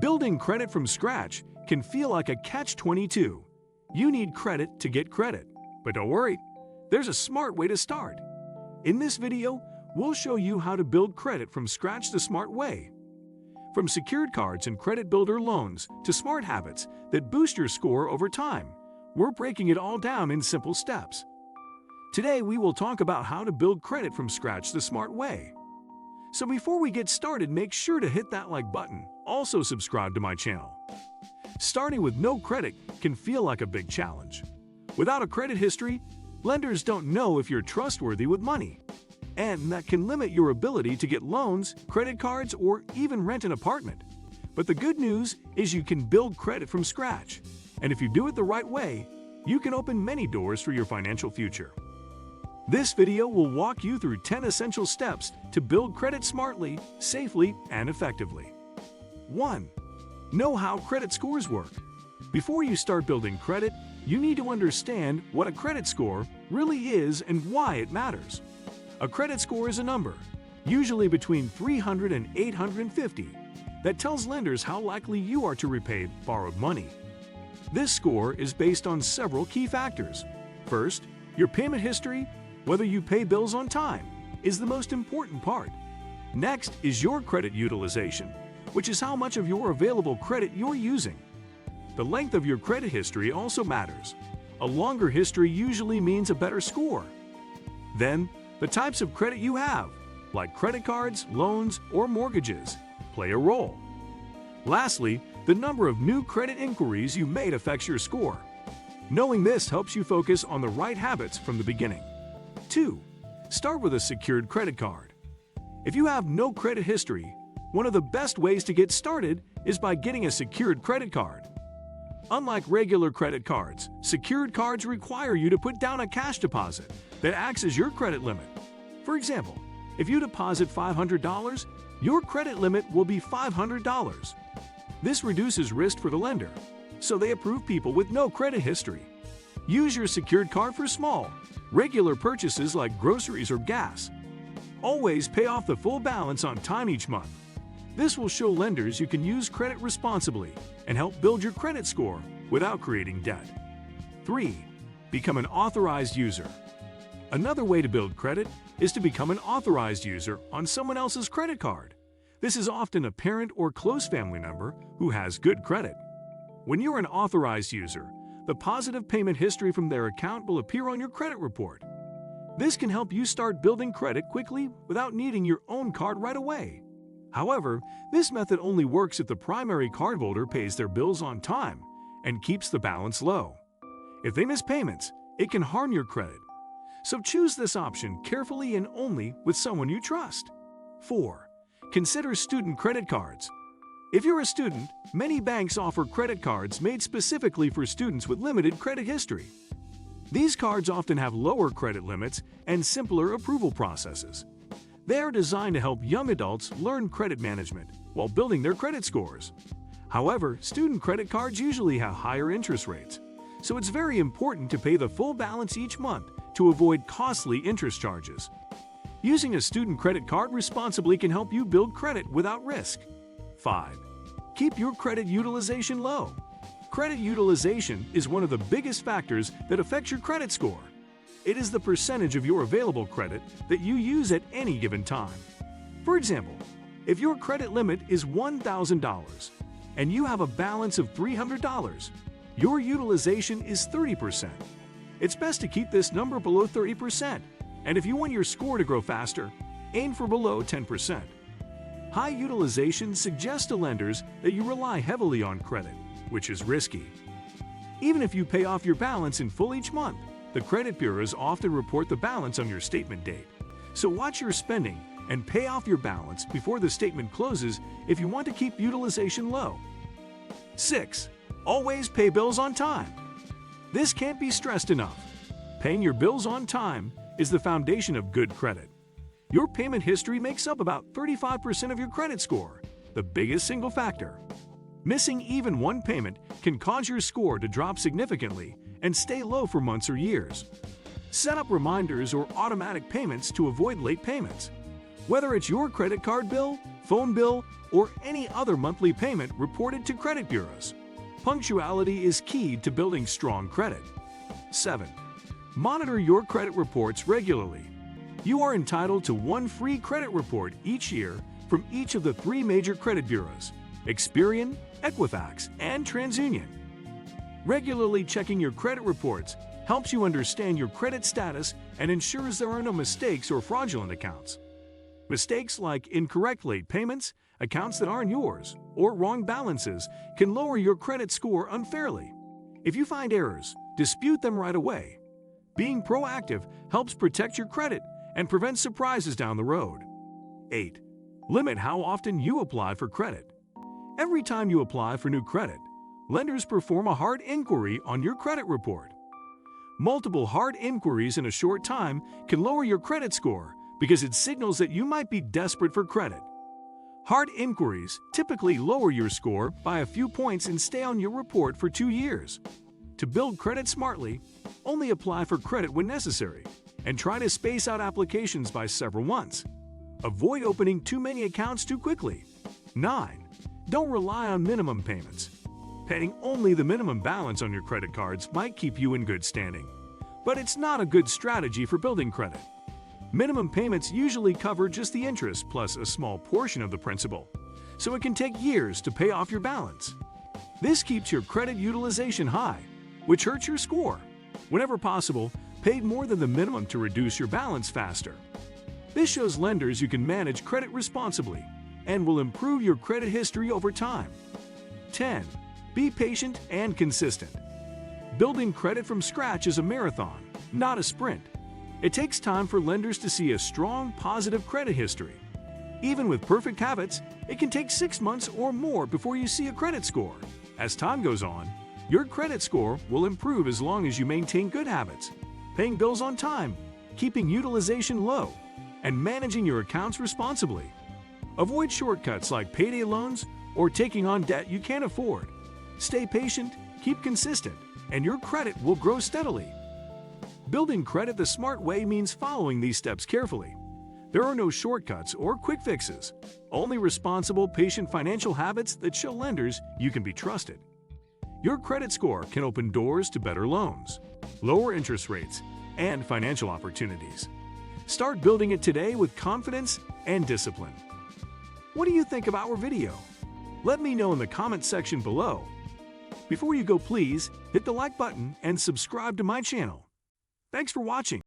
Building credit from scratch can feel like a catch-22. You need credit to get credit. But don't worry, there's a smart way to start. In this video, we'll show you how to build credit from scratch the smart way. From secured cards and credit builder loans to smart habits that boost your score over time, we're breaking it all down in simple steps. Today, we will talk about how to build credit from scratch the smart way. So before we get started, make sure to hit that like button. Also subscribe to my channel. Starting with no credit can feel like a big challenge. Without a credit history, lenders don't know if you're trustworthy with money. And that can limit your ability to get loans, credit cards, or even rent an apartment. But the good news is you can build credit from scratch. And if you do it the right way, you can open many doors for your financial future. This video will walk you through 10 essential steps to build credit smartly, safely, and effectively. 1. Know how credit scores work. Before you start building credit, you need to understand what a credit score really is and why it matters. A credit score is a number, usually between 300 and 850, that tells lenders how likely you are to repay borrowed money. This score is based on several key factors. First, your payment history, whether you pay bills on time, is the most important part. Next is your credit utilization, which is how much of your available credit you're using. The length of your credit history also matters. A longer history usually means a better score. Then, the types of credit you have, like credit cards, loans, or mortgages, play a role. Lastly, the number of new credit inquiries you made affects your score. Knowing this helps you focus on the right habits from the beginning. 2. Start with a secured credit card. If you have no credit history, one of the best ways to get started is by getting a secured credit card. Unlike regular credit cards, secured cards require you to put down a cash deposit that acts as your credit limit. For example, if you deposit $500, your credit limit will be $500. This reduces risk for the lender, so they approve people with no credit history. Use your secured card for small, regular purchases like groceries or gas. Always pay off the full balance on time each month. This will show lenders you can use credit responsibly and help build your credit score without creating debt. 3. Become an authorized user. Another way to build credit is to become an authorized user on someone else's credit card. This is often a parent or close family member who has good credit. When you're an authorized user, the positive payment history from their account will appear on your credit report. This can help you start building credit quickly without needing your own card right away. However, this method only works if the primary cardholder pays their bills on time and keeps the balance low. If they miss payments, it can harm your credit. So choose this option carefully and only with someone you trust. 4. Consider student credit cards. If you're a student, many banks offer credit cards made specifically for students with limited credit history. These cards often have lower credit limits and simpler approval processes. They are designed to help young adults learn credit management while building their credit scores. However, student credit cards usually have higher interest rates, so it's very important to pay the full balance each month to avoid costly interest charges. Using a student credit card responsibly can help you build credit without risk. 5. Keep your credit utilization low. Credit utilization is one of the biggest factors that affects your credit score. It is the percentage of your available credit that you use at any given time. For example, if your credit limit is $1,000 and you have a balance of $300, your utilization is 30%. It's best to keep this number below 30%, and if you want your score to grow faster, aim for below 10%. High utilization suggests to lenders that you rely heavily on credit, which is risky. Even if you pay off your balance in full each month, the credit bureaus often report the balance on your statement date. So watch your spending and pay off your balance before the statement closes if you want to keep utilization low. 6. Always pay bills on time. This can't be stressed enough. Paying your bills on time is the foundation of good credit. Your payment history makes up about 35% of your credit score, the biggest single factor. Missing even one payment can cause your score to drop significantly and stay low for months or years. Set up reminders or automatic payments to avoid late payments. Whether it's your credit card bill, phone bill, or any other monthly payment reported to credit bureaus. Punctuality is key to building strong credit. 7. Monitor your credit reports regularly. You are entitled to one free credit report each year from each of the 3 major credit bureaus: Experian, Equifax, and TransUnion. Regularly checking your credit reports helps you understand your credit status and ensures there are no mistakes or fraudulent accounts. Mistakes like incorrect late payments, accounts that aren't yours, or wrong balances can lower your credit score unfairly. If you find errors, dispute them right away. Being proactive helps protect your credit and prevent surprises down the road. 8. Limit how often you apply for credit. Every time you apply for new credit, lenders perform a hard inquiry on your credit report. Multiple hard inquiries in a short time can lower your credit score because it signals that you might be desperate for credit. Hard inquiries typically lower your score by a few points and stay on your report for 2 years. To build credit smartly, only apply for credit when necessary and try to space out applications by several months. Avoid opening too many accounts too quickly. 9. Don't rely on minimum payments. Paying only the minimum balance on your credit cards might keep you in good standing, but it's not a good strategy for building credit. Minimum payments usually cover just the interest plus a small portion of the principal, so it can take years to pay off your balance. This keeps your credit utilization high, which hurts your score. Whenever possible, pay more than the minimum to reduce your balance faster. This shows lenders you can manage credit responsibly and will improve your credit history over time. 10. Be patient and consistent. Building credit from scratch is a marathon, not a sprint. It takes time for lenders to see a strong, positive credit history. Even with perfect habits, it can take 6 months or more before you see a credit score. As time goes on, your credit score will improve as long as you maintain good habits, paying bills on time, keeping utilization low, and managing your accounts responsibly. Avoid shortcuts like payday loans or taking on debt you can't afford. Stay patient, keep consistent, and your credit will grow steadily. Building credit the smart way means following these steps carefully. There are no shortcuts or quick fixes, only responsible, patient financial habits that show lenders you can be trusted. Your credit score can open doors to better loans, lower interest rates, and financial opportunities. Start building it today with confidence and discipline. What do you think of our video? Let me know in the comment section below. Before you go, please hit the like button and subscribe to my channel. Thanks for watching.